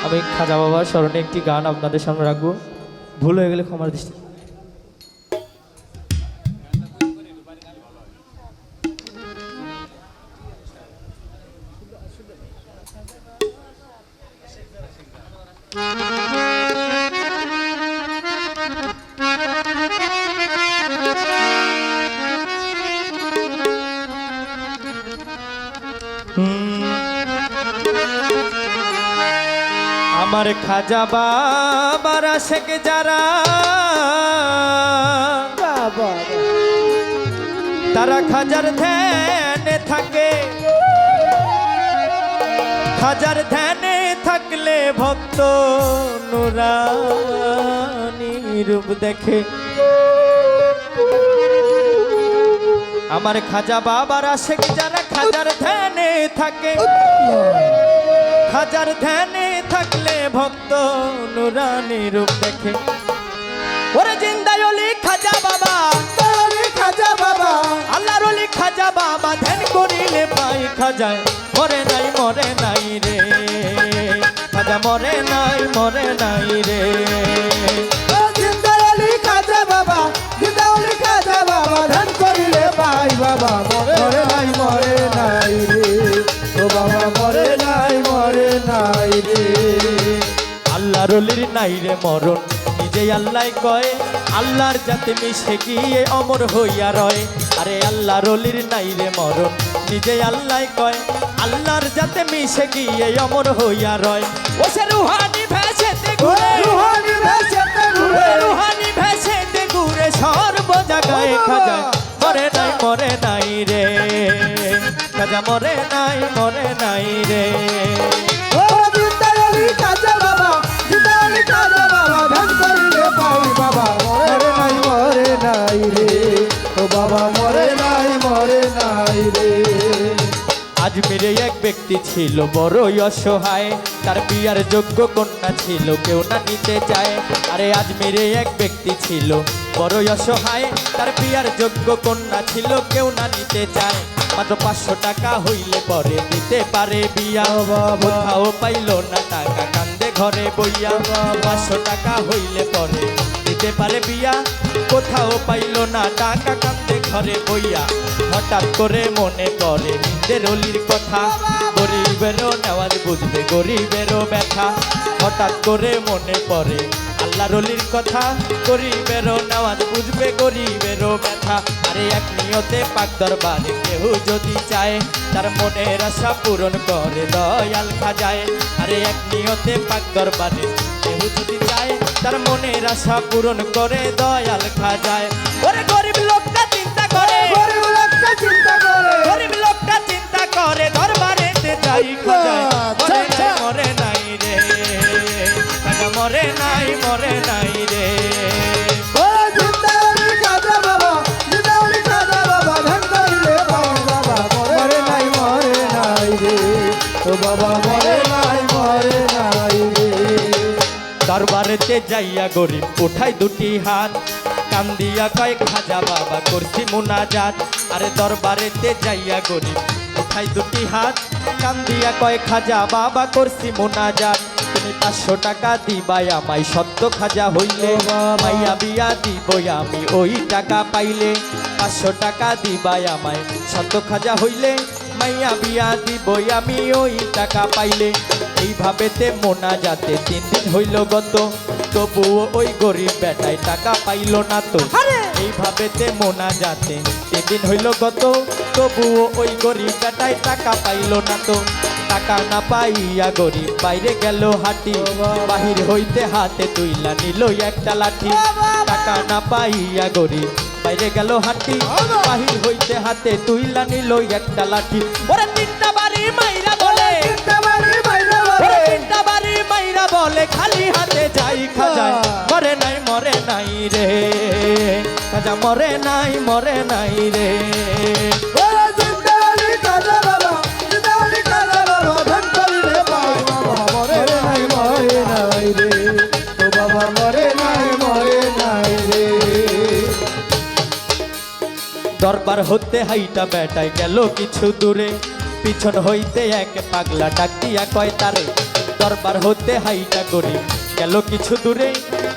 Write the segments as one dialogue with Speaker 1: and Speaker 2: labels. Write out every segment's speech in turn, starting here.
Speaker 1: আমি খাজা বাবার স্মরণে একটি গান আপনাদের সামনে রাখবো। ভুল হয়ে গেলে ক্ষমার দৃষ্টি। আমার খাজা বাবার আশেক যারা তারা খাজার ধ্যানে থাকে, খাজার ধ্যানে থাকলে ভক্ত নুরানি রূপ দেখে। আমার খাজা বাবার আশেক যারা খাজার ধ্যানে থাকে, খাজার ধ্যানে থাকলে ভক্ত নুরানি রূপ দেখে। ওরে জিন্দায় অলি খাজা বাবা,
Speaker 2: খাজা বাবা,
Speaker 1: আল্লাহর অলি খাজা বাবা, ধ্যান করিলে পাই খাজায় মরে নাই মরে নাই রে, খাজা মরে নাই মরে নাই রে।
Speaker 2: জিন্দালি খাজা বাবা, জিন্দালি খাজা বাবা, ধ্যান করিলে পাই বাবা মরে নাই মরে নাই রে, ও বাবা মরে নাই মরে নাই রে।
Speaker 1: আল্লাহর অলির নাই রে মরণ, নিজে আল্লাহ কয়, আল্লাহর যাতে মিশে গিয়ে অমর হইয়া রয়। আরে আল্লাহর অলির নাই রে মরণ, নিজে আল্লাহ কয়, আল্লাহর যাতে মিশে গিয়ে অমর হইয়া রয়। ও সে রুহানি ভেসেতে ঘুরে,
Speaker 2: রুহানি ভেসেতে ঘুরে,
Speaker 1: রুহানি ভেসেতে ঘুরে সর্ব জায়গায় খাজা মরে নাই মরে নাই রে, খাজা মরে নাই মরে নাই রে।
Speaker 2: ও জিন্দালি খাজা বাবা, জিন্দালি খাজা বাবা, ধ্যান করিলে পাই বাবা মরে নাই রে, ও বাবা মরে নাই রে।
Speaker 1: আজমিরে এক ব্যক্তি ছিল বড়ই অসহায়, তার বিয়ার যোগ্য কন্যা ছিল কেউ না নিতে চায়। আরে আজমিরে এক ব্যক্তি ছিল বড়ই অসহায়, তার বিয়ার যোগ্য কন্যা ছিল কেউ না নিতে চায়। মাত্র 500 টাকা হইলে পরে দিতে পারে বিয়া, কোথাও পাইল না টাকা কান্দে ঘরে বইয়া। 500 টাকা হইলে পরে দিতে পারে বিয়া, কোথাও পাইল না টাকা কান্দে ঘরে বইয়া। হঠাৎ করে মনে পড়ে নিজের অলির কথা, গরিবেরও নেওয়াজ বুঝবে গরিবেরও ব্যথা। হঠাৎ করে মনে পড়ে আল্লাহর অলির কথা, গরিবেরও নেওয়াজ বুঝবে গরিবেরও ব্যথা। আরে এক নিয়তে পাক দরবারে কেউ যদি চায়, তার মনের আশা পূরণ করে দয়াল খাজায়। আরে এক নিয়তে পাক দরবারে কেউ যদি চায়, তার মনের আশা পূরণ করে দয়াল খাজায়। ওরে গরিব লোকটা চিন্তা করে,
Speaker 2: গরিব লোকটা চিন্তা করে,
Speaker 1: গরিব লোকটা চিন্তা করে দরবারেতে যাই খাজায় মরে নাই রে, খাজা মরে নাই মরে নাই রে।
Speaker 2: ও জিন্দালি খাজা বাবা, জিন্দালি খাজা বাবা, ধ্যান করিলে পাই বাবা মরে নাই রে, ও বাবা মরে নাই রে।
Speaker 1: দরবারেতে যাইয়া গরিব উঠাই দুটি হাত, কান্দিয়া কয় খাজা বাবা করছি মুনাজাত। আরে দরবারেতে যাইয়া গরিব উঠাই দুটি হাত, কান্দিয়া কয় খাজা বাবা করছি মুনাজাত। তুমি 500 টাকা দিবাই আমায় সত্য খাজা হইলে, মাইয়া বিয়া দিবই আমি ওই টাকা পাইলে। 500 টাকা দিবাই আমায় সত্য খাজা হইলে, মাইয়া বিয়া দিবই আমি ওই টাকা পাইলে। এইভাবেতে মোনাজাতে 3 দিন হইল গত, তবুও ওই গরিব বেটায় টাকা পাইল না তো। এইভাবেতে মোনাজাতে 3 দিন হইল গত, তবুও ওই গরিব বেটায় টাকা পাইল না তো। টাকা না পাইয়া গরিব বাইরে গেল হাঁটি, বাহির হইতে হাতে তুইলা নিল একটা লাঠি। টাকা না পাইয়া গরিব বাইরে গেল হাঁটি, বাহির হইতে হাতে তুইলা নিল একটা লাঠি। ওরে 3টা বাড়ি মাইরা বলে, ওরে 3টা বাড়ি মাইরা বলে খালি হাতে যাই খাজায় মরে নাই মরে নাই রে, খাজা মরে নাই মরে নাই রে।
Speaker 2: ও জিন্দালি খাজা বাবা, জিন্দালি খাজা বাবা, ধ্যান করিলে পাই বাবা মরে নাই রে, ও বাবা মরে নাই রে।
Speaker 1: দরবার হতে হাইটা বেটায় গেল কিছু দূরে, পিছন হইতে এক পাগলা ডাক দিয়া কয় তারে, দরবার হতে হাইটা গরিব গেল কিছু দূরে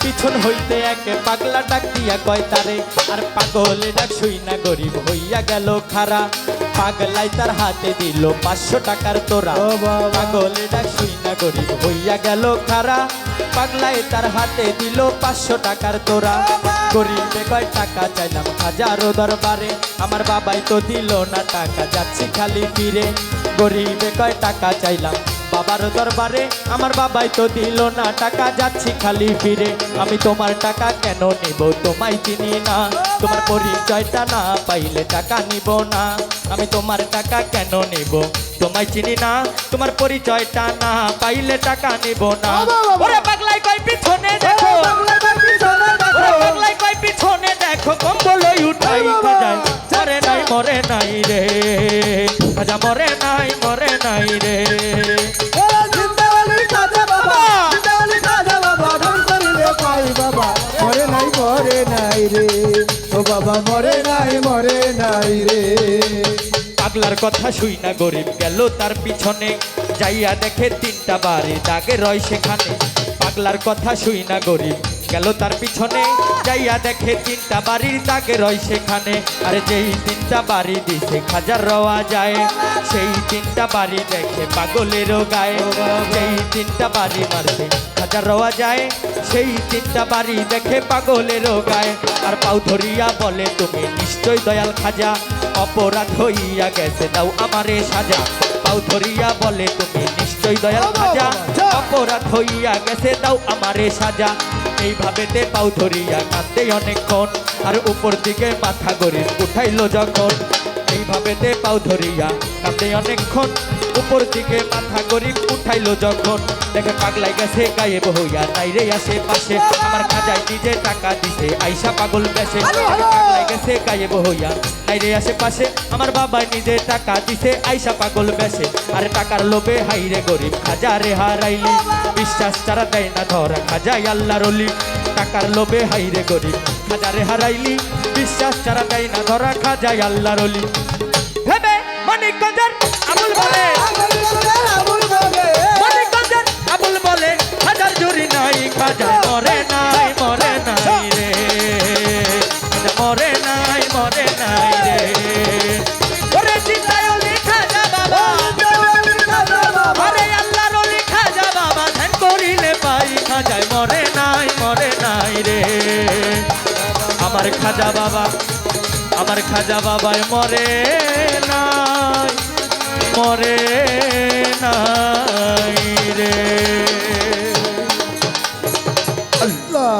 Speaker 1: পিছন হইতে একে পাগলা ডাক দিয়া কয় তারে আর পাগলে ডাক শুই না গরিব হইয়া গেল খারা পাগলাই তার হাতে দিল 500 টাকার তোরা
Speaker 2: ও বাবা।
Speaker 1: পাগলে ডাক শুই না গরিব হইয়া গেল খারা পাগলাই তার হাতে দিল 500 টাকার তোরা গরিবে কয় টাকা চাইলাম হাজারো দরবারে আমার বাবাই তো দিল না টাকা যাচ্ছি খালি ফিরে গরিবে কয় টাকা চাইলাম বাবার দরবারে আমার বাবাই তো দিল না টাকা যাচ্ছি খালি ফিরে আমি তোমার টাকা কেন নিব তোমায় চিনি না তোমার পরিচয়টা না পাইলে টাকা নিব না আমি তোমার টাকা কেন নিব তোমায় চিনি না তোমার পরিচয়টা না পাইলে টাকা নিব না ওরে পাগলাই কয় পিছনে দেখো ওরে পাগলাই কয় পিছনে দেখো কম্বলই উঠাই খাজায় মরে নাই রে খাজা মরে নাই রে
Speaker 2: মরে নাই রে ও বাবা মরে নাই রে
Speaker 1: পাগলার কথা শুই না গরিব গেল তার পিছনে যাইয়া দেখে 3টা বাড়ি দাগে রয় সেখানে পাগলার কথা শুই না গরিব গেল তার পিছনে যাইয়া দেখে 3টা বাড়ির দাগে রয় সেখানে আরে যেই 3টা বাড়ি দিছে খাজার রওয়া যায় সেই 3টা বাড়ি দেখে পাগলেরও গায়ে যেই 3টা বাড়ি মারছে খাজার রওয়া যায় সেই 3টা বাড়ি দেখে পাগলেরও গায়ে আর পাউ ধরিয়া বলে তুমি নিশ্চয় দয়াল খাজা অপরাধ হইয়া গেছে দাও আমারে সাজা পাউ ধরিয়া বলে তুমি নিশ্চয় দয়াল খাজা অপরাধ হইয়া গেছে দাও আমারে সাজা এইভাবে তে পাউ ধরিয়া কাঁদতে অনেকক্ষণ আর উপর দিকে মাথা গরিব উঠাইলো যখন এইভাবে তে পাউ ধরিয়া কাঁদতে অনেকক্ষণ উপর দিকে মাথা গরিব উঠাইলো যখন দেখে পাগলাই গেছে গায়েব হইয়া নাই রে আশেপাশে আমার খাজায় নিজে টাকা দিছে আইসা পাগল বেশে পাগলাই গেছে গায়েব হইয়া নাই রে আশেপাশে আমার বাবা নিজে টাকা দিছে আইসা পাগল বেশে আর টাকার লোভে হাইরে গরিব খাজা রে হারাইলি বিশ্বাস ছাড়া দেয় না ধরা খাজাই আল্লাহর ওলি টাকার লোভে হাইরে গরিব খাজা রে হারাইলি বিশ্বাস ছাড়া দেয় না ধরা খাজাই আল্লাহর ওলি ভেবে মানিকগঞ্জের আবুল বলে মানিকগঞ্জের আবুল বলে হাজার জুরি নাই খাজা মরে নাই রে খাজা মরে নাই রে ওরে চিন্তায় ওলি খাজা বাবা আরে আল্লাহর ওলি খাজা বাবা ধ্যান করিলে পাই খাজায় মরে নাই রে আমার খাজা বাবায় মরে নাই রে
Speaker 2: আল্লাহ